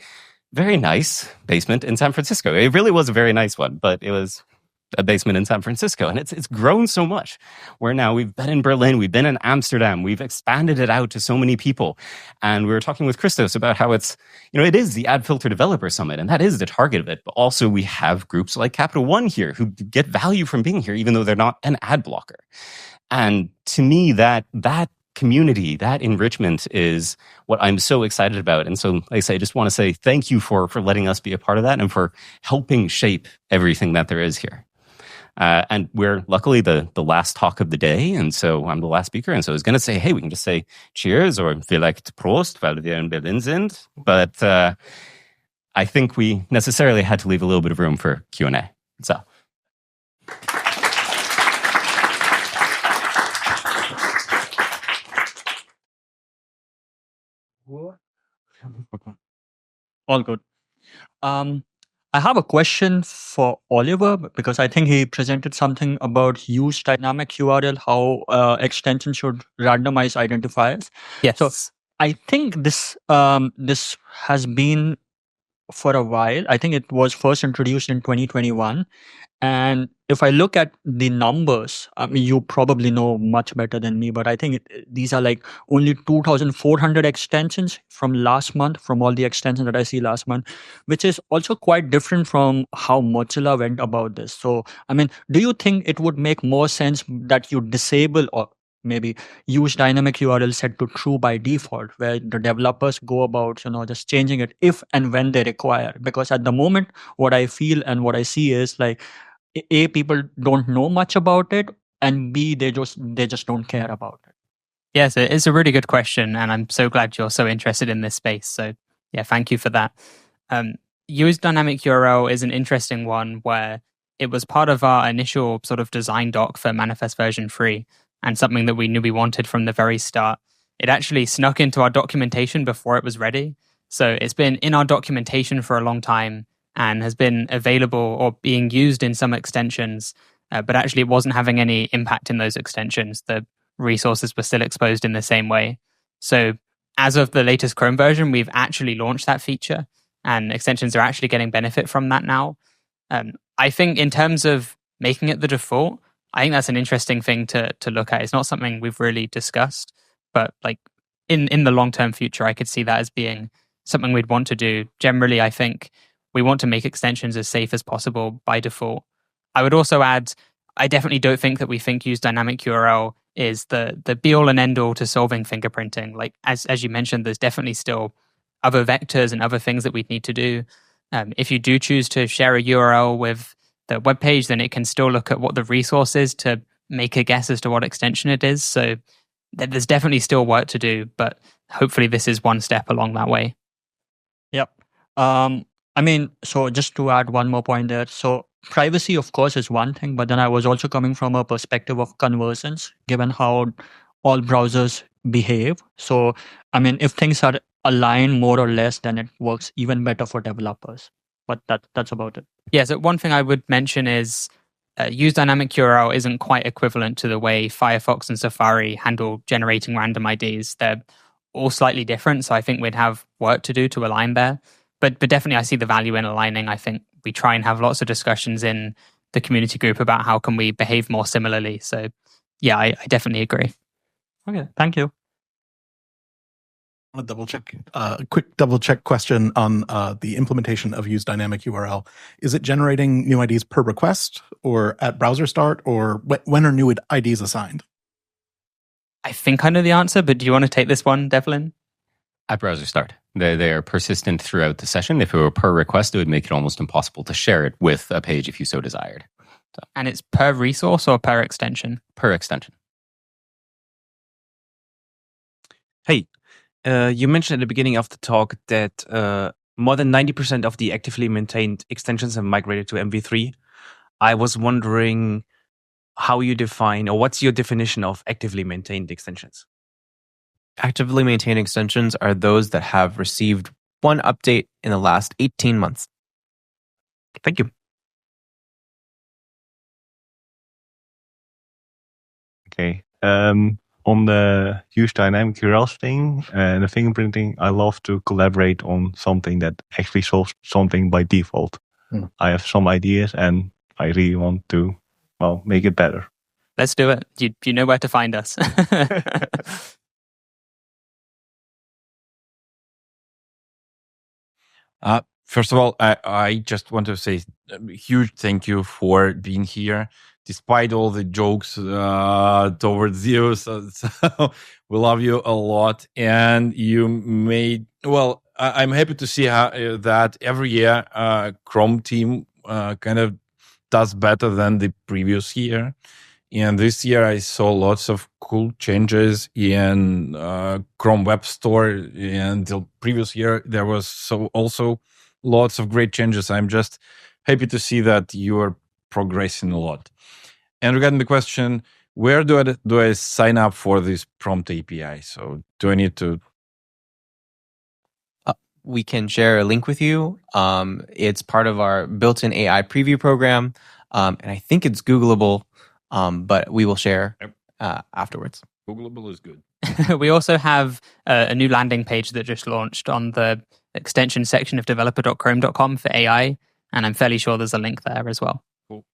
very nice basement in San Francisco. It really was a very nice one, but it was a basement in San Francisco. And it's grown so much, where now we've been in Berlin, we've been in Amsterdam, we've expanded it out to so many people. And we were talking with Christos about how it's, it is the AdFilter Developer Summit, and that is the target of it. But also we have groups like Capital One here who get value from being here, even though they're not an ad blocker. And to me, that community, that enrichment is what I'm so excited about. And so, like I say, I just want to say thank you for letting us be a part of that and for helping shape everything that there is here. And we're luckily the last talk of the day, and so I'm the last speaker. And so I was going to say, hey, we can just say cheers or vielleicht Prost, weil wir in Berlin sind. But I think we necessarily had to leave a little bit of room for Q&A. So. All good. I have a question for Oliver, because I think he presented something about use dynamic URL, how extensions should randomize identifiers. Yes. So I think this has been for a while. I think it was first introduced in 2021. And if I look at the numbers, I mean, you probably know much better than me, but I think these are like only 2,400 extensions from last month, from all the extensions that I see last month, which is also quite different from how Mozilla went about this. So, I mean, do you think it would make more sense that you disable or maybe use dynamic URL set to true by default, where the developers go about, just changing it if and when they require? Because at the moment, what I feel and what I see is like, A, people don't know much about it, and B, they just don't care about it. Yes, it's a really good question, and I'm so glad you're so interested in this space. So yeah, thank you for that. Use dynamic URL is an interesting one, where it was part of our initial sort of design doc for Manifest version 3, and something that we knew we wanted from the very start. It actually snuck into our documentation before it was ready. So it's been in our documentation for a long time, and has been available or being used in some extensions, but actually it wasn't having any impact in those extensions. The resources were still exposed in the same way. So as of the latest Chrome version, we've actually launched that feature, and extensions are actually getting benefit from that now. I think in terms of making it the default, I think that's an interesting thing to look at. It's not something we've really discussed, but like in the long-term future, I could see that as being something we'd want to do. Generally, I think we want to make extensions as safe as possible by default. I would also add, I definitely don't think that we think use dynamic URL is the be-all and end-all to solving fingerprinting. Like, as you mentioned, there's definitely still other vectors and other things that we'd need to do. If you do choose to share a URL with the web page, then it can still look at what the resource is to make a guess as to what extension it is. So there's definitely still work to do, but hopefully this is one step along that way. Yep. I mean, so just to add one more point there. So privacy, of course, is one thing, but then I was also coming from a perspective of conversions, given how all browsers behave. So, I mean, if things are aligned more or less, then it works even better for developers. But that's about it. Yeah, so one thing I would mention is use dynamic URL isn't quite equivalent to the way Firefox and Safari handle generating random IDs. They're all slightly different, so I think we'd have work to do to align there. But definitely I see the value in aligning. I think we try and have lots of discussions in the community group about how can we behave more similarly. So yeah, I definitely agree. Okay, thank you. A quick double check question on the implementation of use dynamic URL. Is it generating new IDs per request or at browser start, or when are new IDs assigned? I think I know the answer, but do you want to take this one, Devlin? At browser start. They are persistent throughout the session. If it were per request, it would make it almost impossible to share it with a page if you so desired. So, and it's per resource or per extension? Per extension. Hey, you mentioned at the beginning of the talk that more than 90% of the actively maintained extensions have migrated to MV3. I was wondering how you define, or what's your definition of actively maintained extensions? Actively maintained extensions are those that have received one update in the last 18 months. Thank you. Okay. On the use dynamic URLs thing and the fingerprinting, I love to collaborate on something that actually solves something by default. I have some ideas and I really want to, make it better. Let's do it. You know where to find us. First of all, I just want to say a huge thank you for being here, despite all the jokes towards you. So we love you a lot. And you made, I'm happy to see how, that every year Chrome team kind of does better than the previous year. And this year I saw lots of cool changes in Chrome Web Store. And the previous year there was also lots of great changes. I'm just happy to see that you are progressing a lot. And regarding the question, where do I sign up for this prompt API? So do I need to? We can share a link with you. It's part of our built-in AI preview program. And I think it's Googleable, but we will share afterwards. Googleable is good. We also have a new landing page that just launched on the extension section of developer.chrome.com for AI, and I'm fairly sure there's a link there as well. Cool.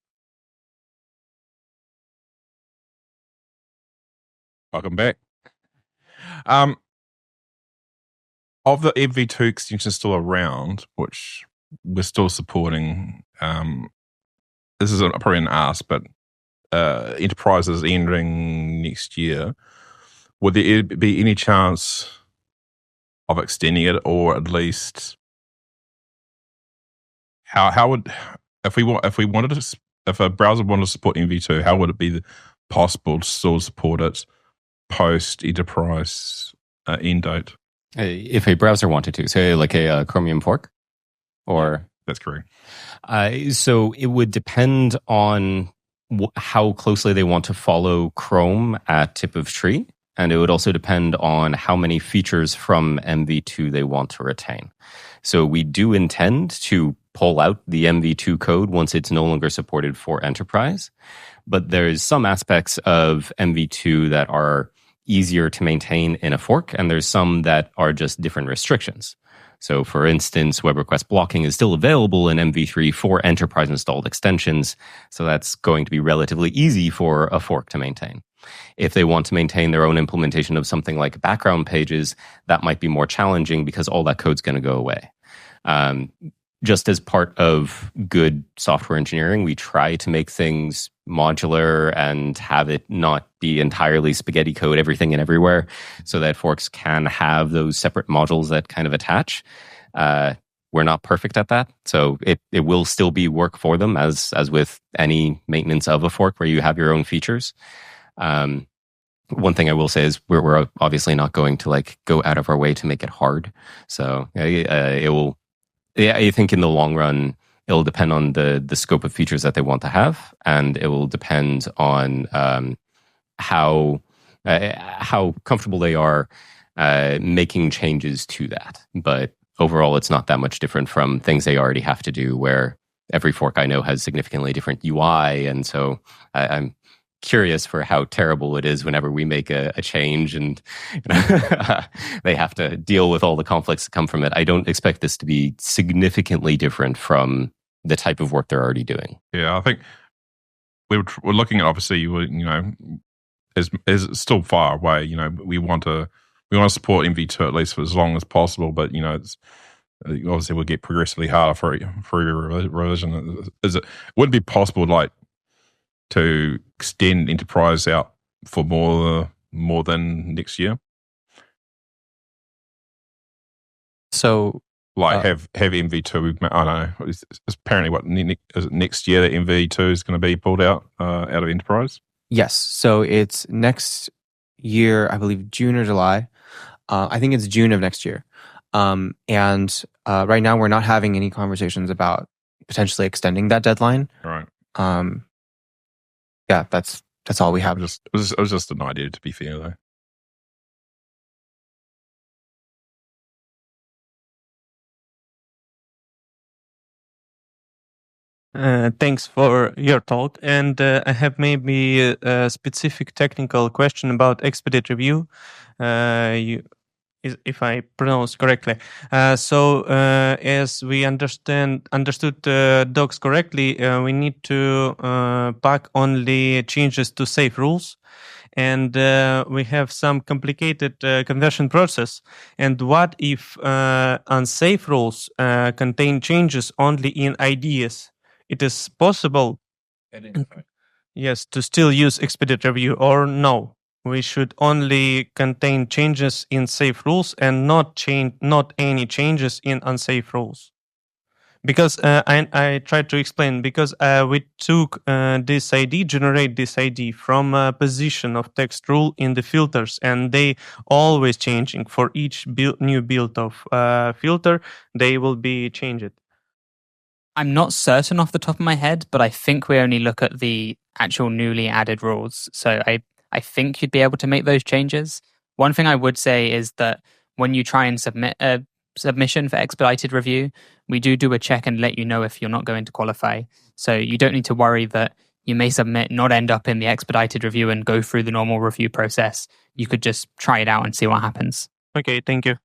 Welcome back. Of the MV2 extensions still around, which we're still supporting, this is probably an ask, but Enterprise is ending next year. Would there be any chance of extending it, or at least how would if a browser wanted to support MV2, how would it be possible to still support it post Enterprise end date? If a browser wanted to, say like a Chromium fork, or that's correct. So it would depend on how closely they want to follow Chrome at tip of tree. And it would also depend on how many features from MV2 they want to retain. So we do intend to pull out the MV2 code once it's no longer supported for enterprise. But there's some aspects of MV2 that are easier to maintain in a fork, and there's some that are just different restrictions. So for instance, web request blocking is still available in MV3 for enterprise installed extensions. So that's going to be relatively easy for a fork to maintain. If they want to maintain their own implementation of something like background pages, that might be more challenging because all that code's going to go away. Just as part of good software engineering, we try to make things modular and have it not be entirely spaghetti code, everything and everywhere, so that forks can have those separate modules that kind of attach. We're not perfect at that, so it will still be work for them, as with any maintenance of a fork where you have your own features. One thing I will say is we're obviously not going to go out of our way to make it hard. So it will. Yeah, I think in the long run, it'll depend on the scope of features that they want to have, and it will depend on how comfortable they are making changes to that. But overall, it's not that much different from things they already have to do, where every fork I know has significantly different UI, and so I'm curious for how terrible it is whenever we make a change and they have to deal with all the conflicts that come from it. I don't expect this to be significantly different from the type of work they're already doing. Yeah, I think we're looking at, obviously, is still far away. We want to we want to support MV2 at least for as long as possible. But it's obviously will get progressively harder for every revision. It wouldn't be possible to extend enterprise out for more than next year. So have MV2. I don't know. It's apparently is it next year that MV2 is going to be pulled out of enterprise? Yes. So it's next year, I believe June or July. I think it's June of next year. And right now we're not having any conversations about potentially extending that deadline. Right. Yeah, that's all we have. It was just an idea, to be fair, though. Thanks for your talk. And I have maybe a specific technical question about expedite review. If I pronounce correctly. As we understood docs correctly, we need to pack only changes to safe rules. And we have some complicated conversion process. And what if unsafe rules contain changes only in ideas? It is possible, yes, to still use expedite review, or no? We should only contain changes in safe rules and not any changes in unsafe rules. Because I tried to explain, because we took generate this ID from a position of text rule in the filters, and they always changing for each new build of filter. They will be changed. I'm not certain off the top of my head, but I think we only look at the actual newly added rules. So I think you'd be able to make those changes. One thing I would say is that when you try and submit a submission for expedited review, we do a check and let you know if you're not going to qualify. So you don't need to worry that you may submit, not end up in the expedited review and go through the normal review process. You could just try it out and see what happens. Okay, thank you.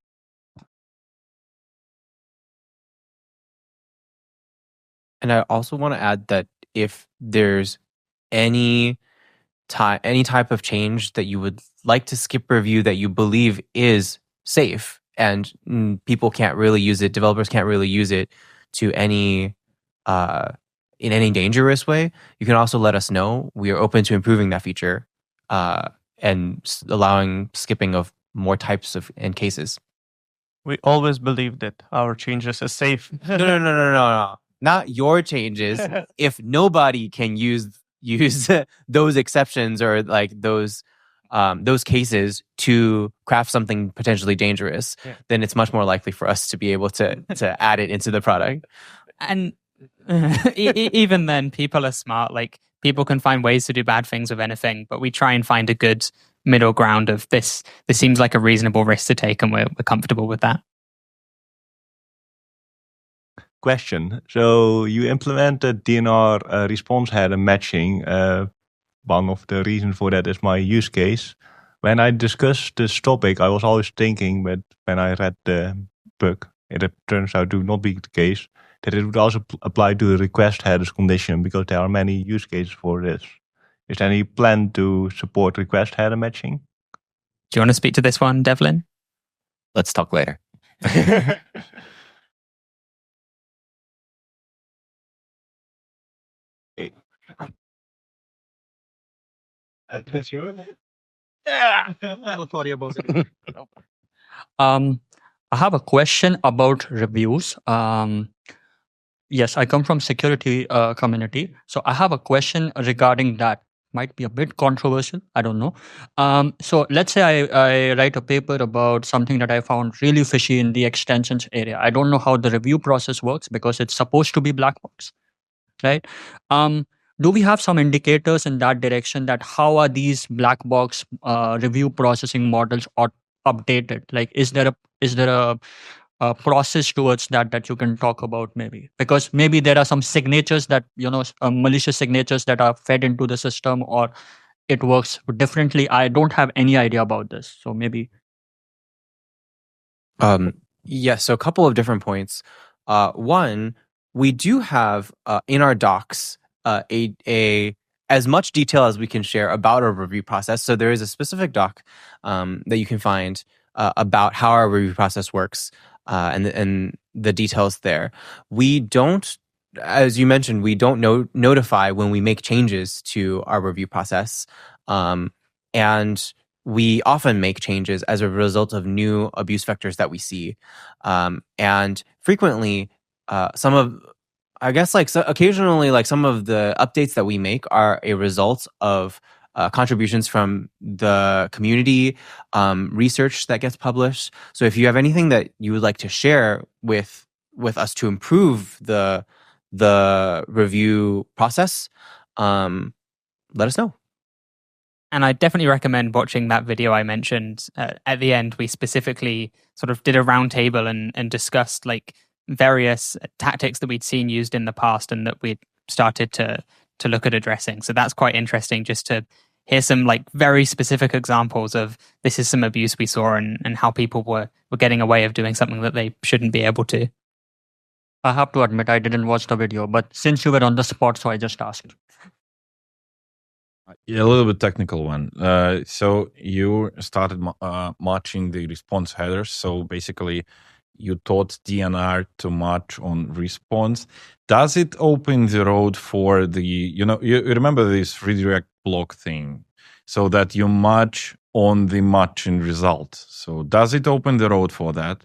And I also want to add that if there's any type of change that you would like to skip review that you believe is safe and people can't really use it, developers can't really use it to in any dangerous way, you can also let us know. We are open to improving that feature and allowing skipping of more types of and cases. We always believe that our changes are safe. No. Not your changes. If nobody can use those exceptions or like those cases to craft something potentially dangerous, then it's much more likely for us to be able to add it into the product. And even then, people are smart. Like, people can find ways to do bad things with anything, but we try and find a good middle ground of this. This seems like a reasonable risk to take, and we're comfortable with that. Question. So you implemented DNR response header matching. One of the reasons for that is my use case. When I discussed this topic, I was always thinking, but when I read the bug, it turns out to not be the case, that it would also apply to the request headers condition, because there are many use cases for this. Is there any plan to support request header matching? Do you want to speak to this one, Devlin? Let's talk later. I have a question about reviews. Yes, I come from security community, so I have a question regarding that. Might be a bit controversial, I don't know. So let's say I write a paper about something that I found really fishy in the extensions area. I don't know how the review process works because it's supposed to be black box, right? Do we have some indicators in that direction, that how are these black box review processing models updated? Like, is there a process towards that you can talk about, maybe? Because maybe there are some signatures that, malicious signatures that are fed into the system, or it works differently. I don't have any idea about this. So maybe. Yeah, so a couple of different points. One, we do have in our docs as much detail as we can share about our review process. So there is a specific doc that you can find about how our review process works and the details there. We don't, as you mentioned, we don't notify when we make changes to our review process. And we often make changes as a result of new abuse vectors that we see. And frequently, occasionally, like some of the updates that we make are a result of contributions from the community, research that gets published. So if you have anything that you would like to share with us to improve the review process, let us know. And I definitely recommend watching that video I mentioned. At the end, we specifically sort of did a roundtable and discussed like various tactics that we'd seen used in the past and that we'd started to look at addressing. So that's quite interesting, just to hear some like very specific examples of this is some abuse we saw and how people were getting away of doing something that they shouldn't be able to. I have to admit, I didn't watch the video, but since you were on the spot, so I just asked. Yeah, a little bit technical one. So you started matching the response headers. So basically, you taught DNR to match on response. Does it open the road for the, you remember this redirect block thing, so that you match on the matching result? So does it open the road for that?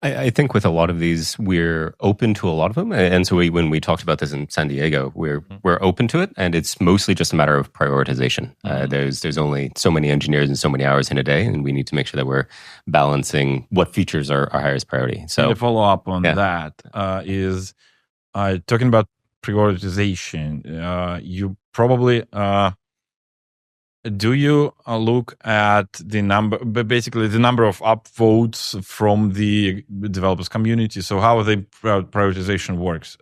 I think with a lot of these, we're open to a lot of them. And so when we talked about this in San Diego, we're open to it. And it's mostly just a matter of prioritization. There's only so many engineers and so many hours in a day. And we need to make sure that we're balancing what features are our highest priority. So and the follow up on that is talking about prioritization. You probably... do you look at the number, basically the number of upvotes from the developers community? So how the prioritization works?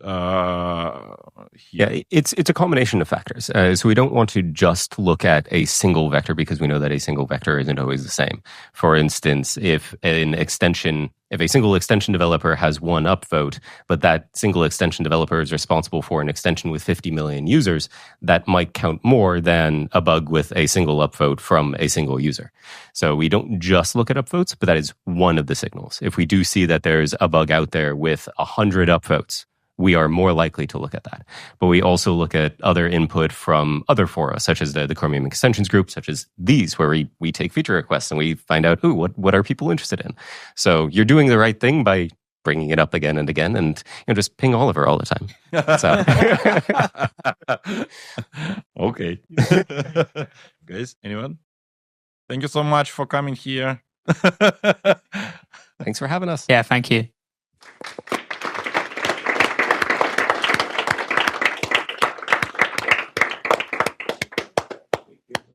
Yeah, it's a combination of factors. So we don't want to just look at a single vector because we know that a single vector isn't always the same. For instance, if a single extension developer has one upvote, but that single extension developer is responsible for an extension with 50 million users, that might count more than a bug with a single upvote from a single user. So we don't just look at upvotes, but that is one of the signals. If we do see that there's a bug out there with 100 upvotes, we are more likely to look at that. But we also look at other input from other fora, such as the Chromium extensions group, such as these, where we take feature requests and we find out, what are people interested in? So you're doing the right thing by bringing it up again and again, and just ping Oliver all the time. Okay. Guys, anyone? Thank you so much for coming here. Thanks for having us. Yeah, thank you.